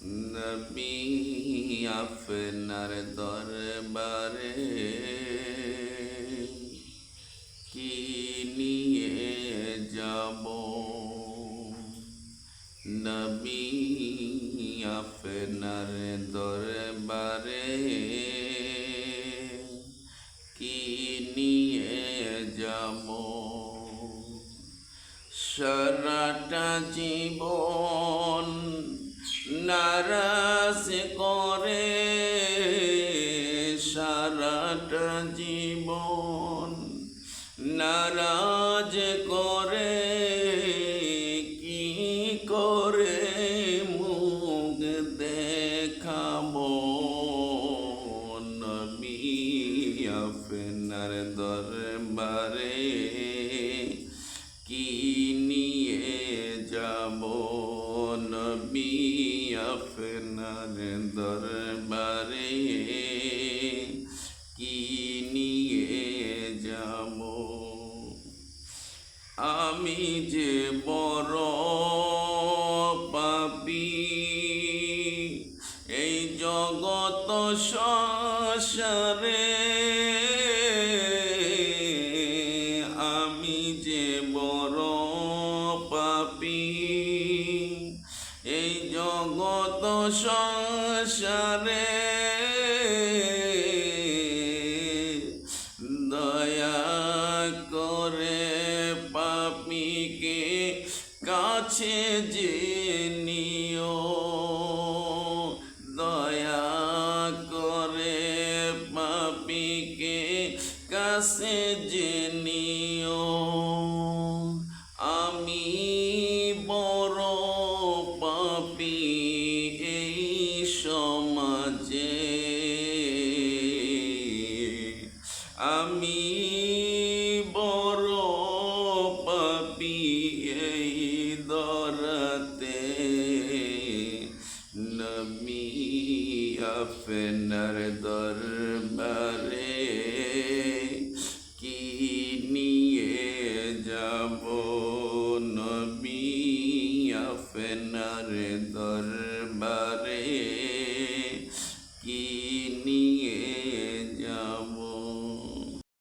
নবী আপনার দরবারে কি নিয়ে যাব? নবী আপনার দরবারে কি নিয়ে যাব? সারাটা জীবন নারাজ করে, সারাটা জীবন নারাজ করে, কি করে মুখ দেখাবো? নবী আপনার দরবারে কি নিয়ে যাব? নবী আপনার দরবারে কি নিয়ে যাব? আমি যে বড় পাপী, এই জগৎ সংসারে আমি যে বড় পাপী, এই জগৎ সংসারে দয়া করে পাপীকে কাছে যে নিও, দয়া করে পাপীকে কাছে যে নিও। আমি বড় পাপী এই সমাজে, আমি বড় পাপী এই দরাতে। নবী আপনার দরবারে কি নিয়ে যাব? নবী আপনার দরবারে